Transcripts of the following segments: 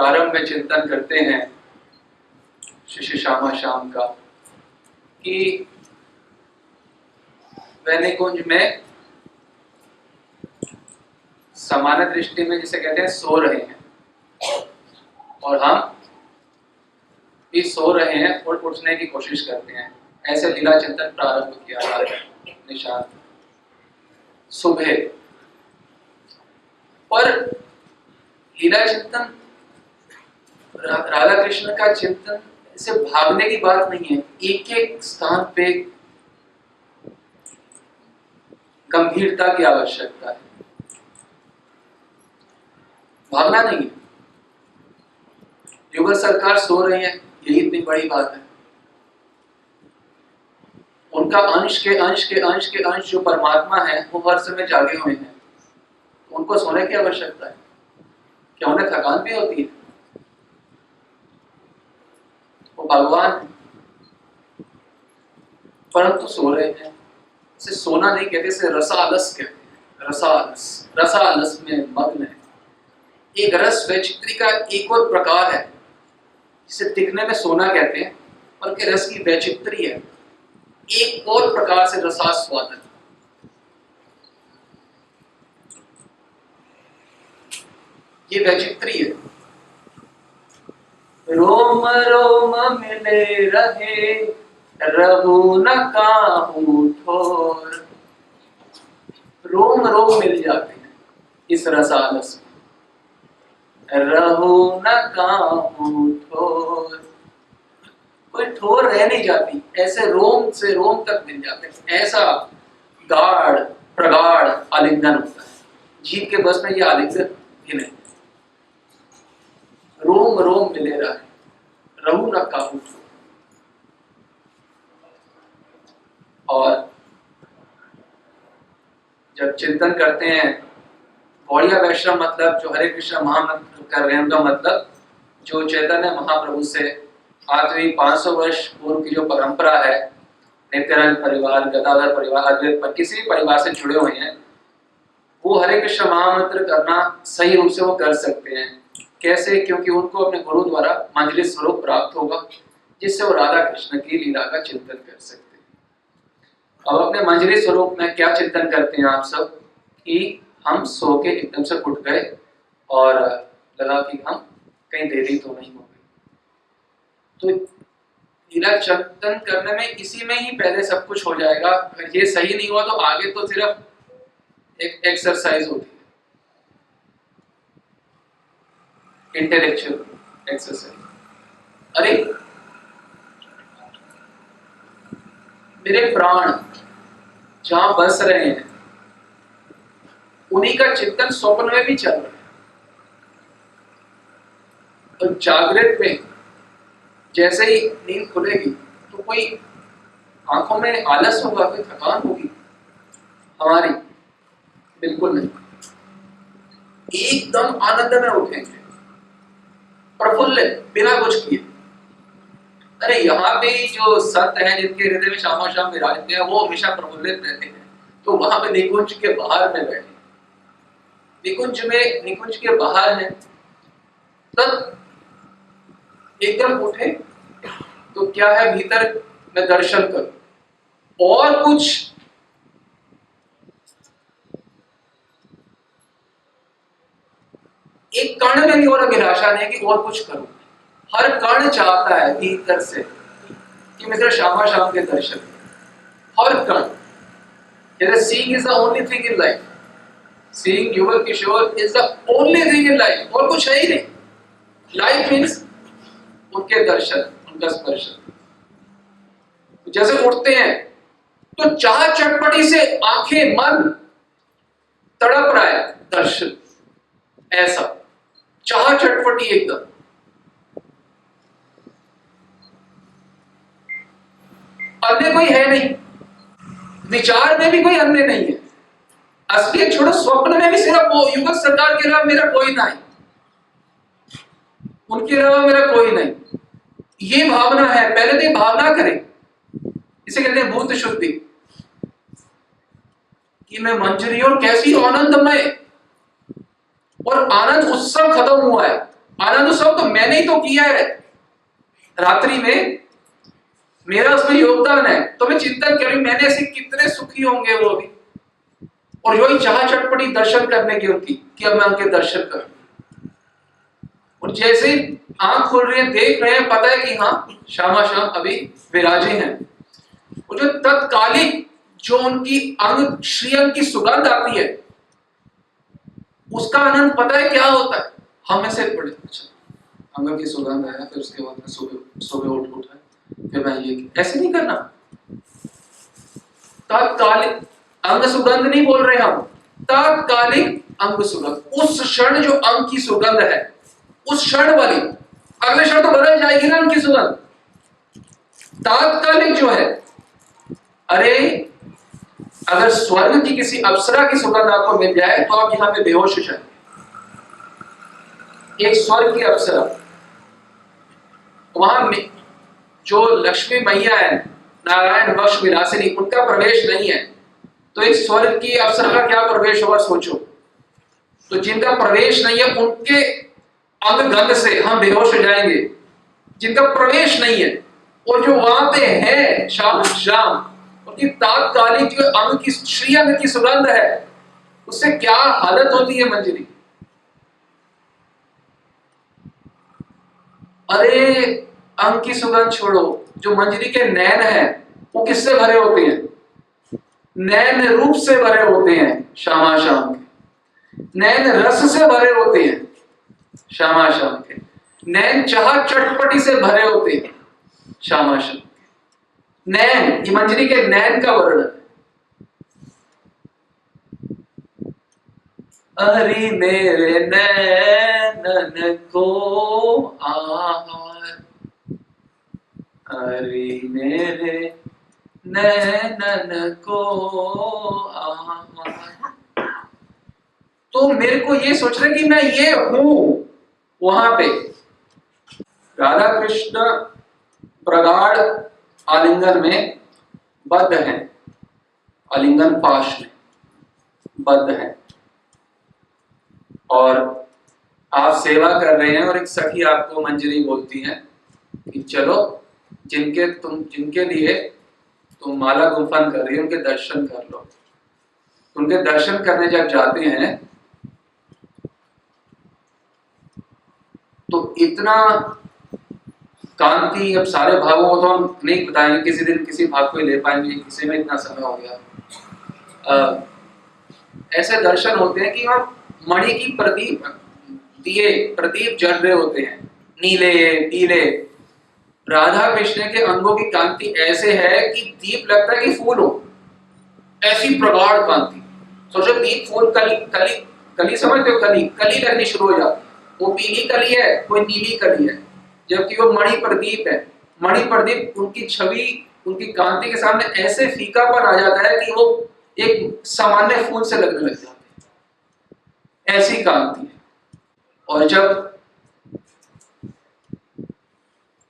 प्रारंभ में चिंतन करते हैं श्री श्यामा श्याम का कि वैनिकुंज में सामान्य दृष्टि में जिसे कहते हैं सो रहे हैं और हम भी सो रहे हैं और उठने की कोशिश करते हैं। ऐसे लीला चिंतन प्रारंभ किया निशांत सुबह। पर लीला चिंतन राधा कृष्ण का चिंतन ऐसे भागने की बात नहीं है। एक एक स्थान पे गंभीरता की आवश्यकता है, भागना नहीं है। युगल सरकार सो रही है, यही इतनी बड़ी बात है। उनका अंश के अंश के अंश के अंश जो परमात्मा है वो हर समय जागे हुए हैं। उनको सोने की आवश्यकता है। क्या उन्हें थकान भी होती है? वो भगवान है, परंतु सो रहे हैं। इसे सोना नहीं कहते, इसे रसालस कहते हैं। रसालस, रसालस में मग्न है। एक रस वैचित्री का एक और प्रकार है जिसे दिखने में सोना कहते हैं और के रस की वैचित्री है, एक और प्रकार से रसास्वादन। ये वैचित्री है। रोम रोम मिले रहे रहू न काहू ठोर। रोम रोम मिल जाते हैं इस रसालस में। रहू न काहू ठोर, कोई ठोर रह नहीं जाती, ऐसे रोम से रोम तक मिल जाते हैं। ऐसा गाढ़ प्रगाढ़ आलिंगन होता है। जीव के बस में ये आलिंगन भी नहीं। रोम रोम मिले रहे रहू न काहू ठोर। और जब चिंतन करते हैं गौड़िया वैष्णव, मतलब जो हरे कृष्ण महामंत्र कर रहे हैं, उनका मतलब जो चैतन्य महाप्रभु से आज भी 500 वर्ष पूर्व की जो परंपरा है, नित्यानंद परिवार, गदाधर परिवार, अद्वैत पर किसी भी परिवार से जुड़े हुए हैं, वो हरे कृष्ण महामंत्र करना सही रूप से वो कर सकते हैं। कैसे? क्योंकि उनको अपने गुरु द्वारा मंजरी स्वरूप प्राप्त होगा, जिससे वो राधा कृष्ण की लीला का चिंतन कर सकते हैं। अब अपने मंजरी स्वरूप में क्या चिंतन करते हैं आप सब कि हम सो के एकदम से उठ गए और लगा कि हम कहीं देरी तो नहीं हो गई। तो लीला चिंतन करने में इसी में ही पहले सब कुछ हो जाएगा। अगर ये सही नहीं हुआ तो आगे तो सिर्फ एक एक्सरसाइज होती है, इंटेलेक्चुअल एक्सरसाइज। अरे मेरे प्राण जहां बस रहे हैं उन्हीं का चिंतन स्वप्न में भी चल रहा है। तो जागृत में जैसे ही नींद खुलेगी तो कोई आंखों में आलस होगा, कोई थकान होगी हमारी? बिल्कुल नहीं। एकदम आनंद में उठेंगे, प्रफुल्लित, बिना कुछ किए। अरे यहाँ पे जो संत हैं जिनके हृदय में श्यामा श्याम विराजते हैं, वो हमेशा प्रफुल्लित रहते हैं। तो वहां पे निकुंज के बाहर में बैठे, निकुंज के बाहर है, तब एकदम उठे तो क्या है, भीतर में दर्शन करो और कुछ एक कण में भी और अभिलाषा नहीं कि और कुछ करूं। हर कण चाहता है भीतर से कि मित्र श्यामा श्याम के दर्शन। हर कण, जैसे seeing is the only thing in life, seeing Yugal Kishore is the only thing in life, और कुछ है ही नहीं। लाइफ मीन्स उनके दर्शन, उनका स्पर्श। जैसे उठते हैं तो चाह चटपटी से आंखें मन तड़प रहा है दर्शन, ऐसा चाह चटपटी एकदम। अन्य कोई है नहीं, विचार में भी कोई अन्य नहीं है। असलियत छोड़ो, स्वप्न में भी सिर्फ वो युगल सरकार के अलावा मेरा कोई नहीं, उनके अलावा मेरा कोई नहीं। ये भावना है। पहले तो ये भावना करें, इसे कहते हैं भूत शुद्धि, कि मैं मंजरी और कैसी आनंदमय, और आनंद उत्सव खत्म हुआ है। आनंद उत्सव तो मैंने ही तो किया है रात्रि में, मेरा उसमें योगदान है। तो मैं चिंतन करूं मैंने ऐसे कितने सुखी होंगे वो भी, और जो ही चाह चटपटी दर्शन करने की उनकी कि अब मैं उनके दर्शन करूं। और जैसे ही आंख खोल रहे हैं, देख रहे हैं, पता है कि हाँ श्यामा श्याम अभी विराजे हैं। और जो तत्कालिक जो उनकी अंग श्रीअंग की सुगंध आती है, उसका आनंद पता है क्या होता है? हम ऐसे पड़े, अच्छा अंग की सुगंध आया, फिर उसके बाद में सुबह उठा, फिर मैं ये ऐसे नहीं करना। तात्कालिक अंग सुगंध नहीं बोल रहे हम, तात्कालिक अंग सुगंध, उस क्षण जो अंग की सुगंध है, उस क्षण वाली, अगले क्षण तो बदल जाएगी ना उनकी सुगंध। तात्कालिक जो है, अरे अगर स्वर्ग की किसी अप्सरा की सुगंध आपको मिल जाए तो आप यहां पे बेहोश हो जाए। एक स्वर्ग की अप्सरा, वहां जो लक्ष्मी मैया है, नारायण वक्ष विलासिनी, उनका प्रवेश नहीं है, तो एक स्वर्ग की अप्सरा का क्या प्रवेश होगा सोचो। तो जिनका प्रवेश नहीं है उनके अंग गंध से हम बेहोश हो जाएंगे, जिनका प्रवेश नहीं है। और जो वहां पे है शाम शाम, उनकी तात्कालिक जो अंग की श्रीअंग की सुगंध है, उससे क्या हालत होती है मंजरी। अरे अंग की सुगंध छोड़ो, जो मंजरी के नैन है वो किससे भरे होते हैं? नैन रूप से भरे होते हैं श्यामा श्याम के, नैन रस से भरे होते हैं श्यामा श्याम के, नैन चाह चटपटी से भरे होते हैं श्यामा श्याम के। नैन, ये मंजरी के नैन का वर्णन। अरे मेरे नैनन को आहार, अरे मेरे नैनन को आहार। तो मेरे को ये सोच रहा कि मैं ये हूं वहां पे। राधा कृष्ण प्रगाढ़ आलिंगन में बद्ध हैं, आलिंगन पाश में बद्ध हैं, और आप सेवा कर रहे हैं, और एक सखी आपको मंजरी बोलती है कि चलो जिनके लिए तुम माला गुंफन कर रही हो उनके दर्शन कर लो। उनके दर्शन करने जब जाते हैं तो इतना कांति, अब सारे भावों को तो हम नहीं बताएंगे, किसी दिन किसी भाग को ही ले पाएंगे, किसी में इतना समय हो गया। ऐसे दर्शन होते हैं कि वहां मणि की प्रदीप जल रहे होते हैं, नीले पीले। राधा कृष्ण के अंगों की कांति ऐसे है कि दीप लगता है कि फूल हो, ऐसी प्रगाढ़ कांति। सोचो दीप फूल, कली समझते हो, कली लगनी शुरू हो जाती, वो पीली कली है, कोई नीली कली है, जबकि वो मणि प्रदीप है। मणि प्रदीप उनकी छवि, उनकी कांति के सामने ऐसे फीकापन आ जाता है कि वो एक सामान्य फूल से लगने लग जाते हैं, ऐसी कांति है। और जब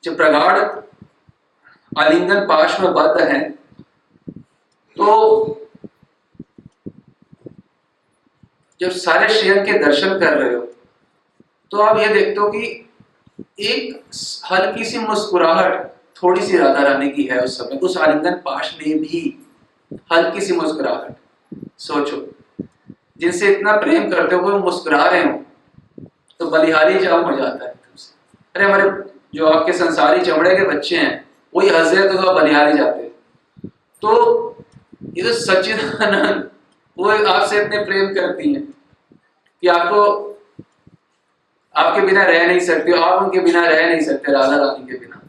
प्रगाढ़ आलिंगन पाश में बद्ध है, तो जब सारे श्रीअंग के दर्शन कर रहे हो तो आप ये देखते हो कि एक हल्की सी मुस्कुराहट थोड़ी सी राधा रानी की है उस समय, उस आलिंगन पाश में भी हल्की सी मुस्कुराहट। सोचो जिनसे इतना प्रेम करते हो वो मुस्कुरा रहे हो तो बलिहारी जाम हो जाता है। अरे हमारे जो आपके संसारी चमड़े के बच्चे हैं वही हंस रहे तो बलिहारी जाते। तो ये तो सच्चिदानंद वो आपसे इतने प्रेम करती हैं कि आपको, आपके बिना रह नहीं सकते, आप उनके बिना रह नहीं सकते, राधा रानी के बिना।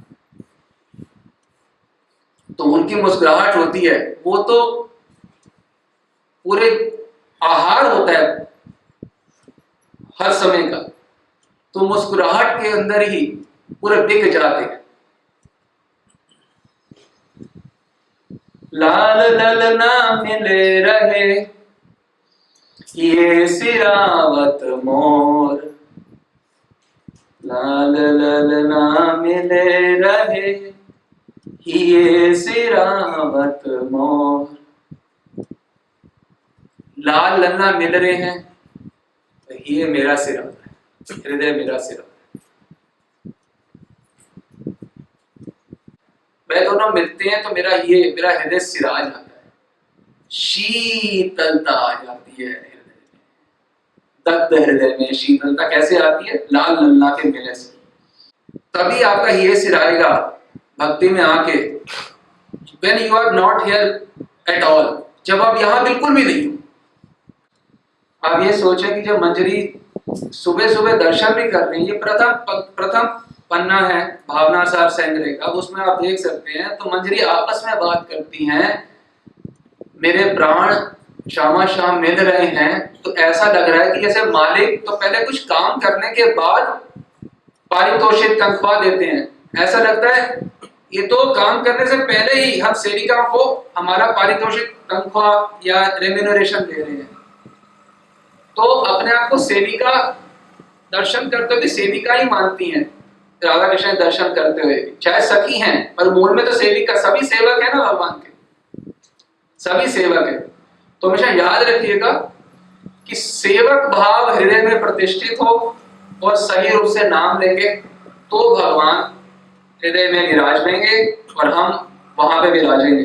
तो उनकी मुस्कुराहट होती है, वो तो पूरे आहार होता है हर समय का, तो मुस्कुराहट के अंदर ही पूरे बिक जाते हैं। लाल ललना मिले रहे ये सिरावत मोर, लाल ललना मिले रहे ये सिरावत मोर। लाल ललना मिल रहे हैं तो ये मेरा सिरावत है, हृदय मेरा सिरावत है। वह दोनों मिलते हैं तो मेरा हृदय सिरा जाता है, शीतलता आ जाती है हृदय में। दग्ध हृदय में शीतलता कैसे आती है? लाल लल्ला के मिलने से। तभी आपका ये सिराएगा भक्ति में आके, when you are not here at all, जब आप यहां बिल्कुल भी नहीं हो। आप ये सोचें कि जब मंजरी सुबह सुबह दर्शन भी कर रही है, ये प्रथम पन्ना है भावनासार संग्रह का, उसमें आप देख सकते हैं। तो मंजरी आपस में बात करती हैं, मेरे प्राण शामा शाम मिल रहे हैं, तो ऐसा लग रहा है कि जैसे मालिक तो पहले कुछ काम करने के बाद पारितोषिक तनख्वाह देते हैं। ऐसा लगता है ये तो काम करने से पहले ही हम सेविका को हमारा पारितोषिक तनख्वाह या रेम्यूनरेशन दे रहे हैं। तो अपने आप को सेविका दर्शन करते हुए सेविका ही मानती हैं, राधा कृष्ण दर्शन करते हुए, चाहे सखी हैं पर मूल में तो सेविका, सभी सेवक है ना भगवान के, सभी सेवक है। तो हमेशा याद रखिएगा कि सेवक भाव हृदय में प्रतिष्ठित हो और सही रूप से नाम लेंगे तो भगवान हृदय में विराज लेंगे और हम वहां पे विराजेंगे।